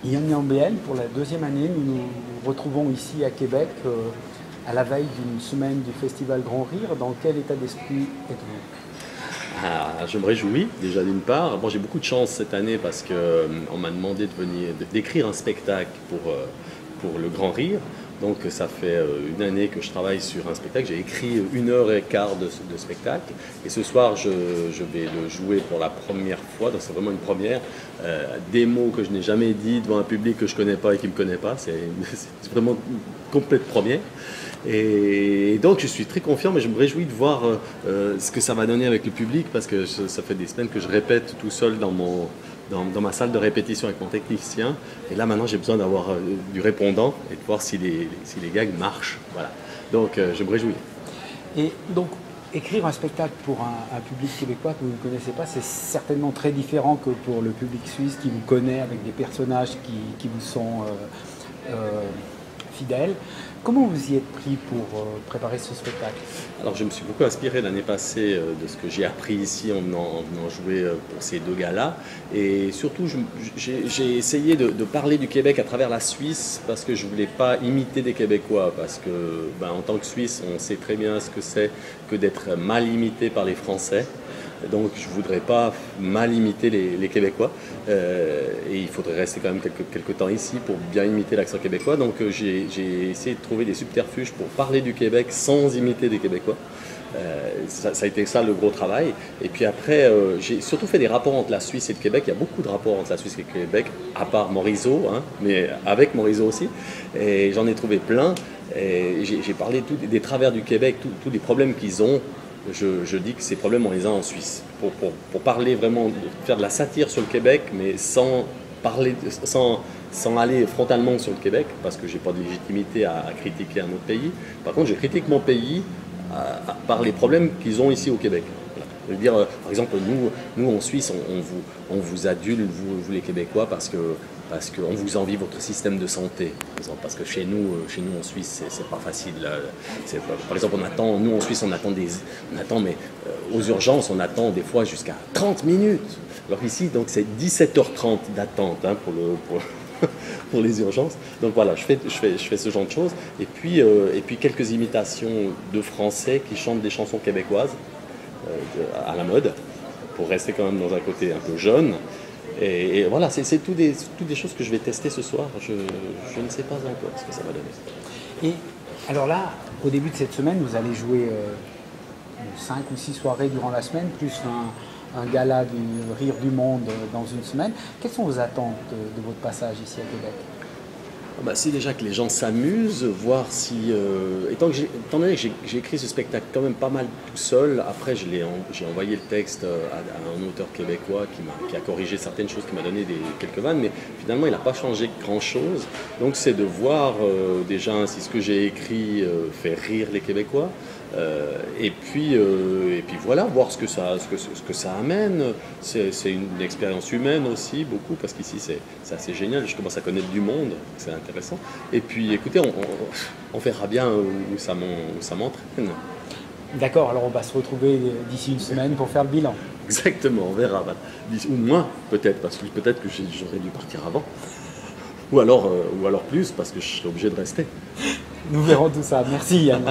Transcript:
Yann Lambiel, pour la deuxième année, nous nous retrouvons ici à Québec à la veille d'une semaine du Festival Grand Rire. Dans quel état d'esprit êtes-vous? Je me réjouis déjà d'une part. Bon, j'ai beaucoup de chance cette année parce que on m'a demandé d'écrire un spectacle pour le Grand Rire. Donc ça fait une année que je travaille sur un spectacle. J'ai écrit 1 heure et quart de spectacle. Et ce soir, je vais le jouer pour la première fois. Donc c'est vraiment une première. Des mots que je n'ai jamais dit devant un public que je ne connais pas et qui ne me connaît pas. C'est vraiment une complète première. Et donc je suis très confiant, mais je me réjouis de voir ce que ça va donner avec le public parce que ça fait des semaines que je répète tout seul dans ma salle de répétition avec mon technicien. Et là maintenant j'ai besoin d'avoir du répondant et de voir si les gags marchent. Voilà. Donc je me réjouis. Et donc, écrire un spectacle pour un public québécois que vous ne connaissez pas, c'est certainement très différent que pour le public suisse qui vous connaît avec des personnages qui vous sont fidèles. Comment vous y êtes pris pour préparer ce spectacle? Alors je me suis beaucoup inspiré l'année passée de ce que j'ai appris ici en venant jouer pour ces deux galas. Et surtout, j'ai essayé de parler du Québec à travers la Suisse parce que je ne voulais pas imiter des Québécois. Parce que en tant que Suisse, on sait très bien ce que c'est que d'être mal imité par les Français. Donc je ne voudrais pas mal imiter les Québécois et il faudrait rester quand même quelques temps ici pour bien imiter l'accent québécois. Donc j'ai essayé de trouver des subterfuges pour parler du Québec sans imiter des Québécois. Ça a été ça le gros travail. Et puis après, j'ai surtout fait des rapports entre la Suisse et le Québec. Il y a beaucoup de rapports entre la Suisse et le Québec, à part Morisot, hein, mais avec Morisot aussi. Et j'en ai trouvé plein. J'ai parlé des travers du Québec, tous les problèmes qu'ils ont. Je dis que ces problèmes, on les a en Suisse. Pour parler vraiment, faire de la satire sur le Québec, mais sans aller frontalement sur le Québec, parce que je n'ai pas de légitimité à critiquer un autre pays. Par contre, je critique mon pays par les problèmes qu'ils ont ici au Québec. Voilà. Je veux dire, par exemple, nous en Suisse, on vous adule, vous les Québécois, parce qu'on vous envie votre système de santé. Parce que chez nous en Suisse, c'est pas facile. Par exemple, nous en Suisse, on attend mais aux urgences, on attend des fois jusqu'à 30 minutes. Alors ici, donc c'est 17h30 d'attente hein, pour les urgences. Donc voilà, je fais ce genre de choses. Et puis quelques imitations de Français qui chantent des chansons québécoises à la mode, pour rester quand même dans un côté un peu jeune. Et voilà, c'est toutes des choses que je vais tester ce soir. Je ne sais pas encore ce que ça va donner. Et alors là, au début de cette semaine, vous allez jouer 5 ou 6 soirées durant la semaine, plus un gala du Rire du Monde dans une semaine. Quelles sont vos attentes de votre passage ici à Québec? C'est déjà que les gens s'amusent, voir si... étant donné que j'ai écrit ce spectacle quand même pas mal tout seul, après j'ai envoyé le texte à un auteur québécois qui a corrigé certaines choses, qui m'a donné quelques vannes, mais finalement il n'a pas changé grand-chose. Donc c'est de voir déjà si ce que j'ai écrit fait rire les Québécois. Et puis voilà, voir ce que ça amène. C'est une expérience humaine aussi, beaucoup, parce qu'ici c'est assez génial. Je commence à connaître du monde, c'est intéressant. Et puis écoutez, on verra bien où ça m'entraîne. D'accord, alors on va se retrouver d'ici une semaine pour faire le bilan. Exactement, on verra. Ou moins, peut-être, parce que peut-être que j'aurais dû partir avant. Ou alors plus, parce que je serai obligé de rester. Nous verrons tout ça. Merci Yann.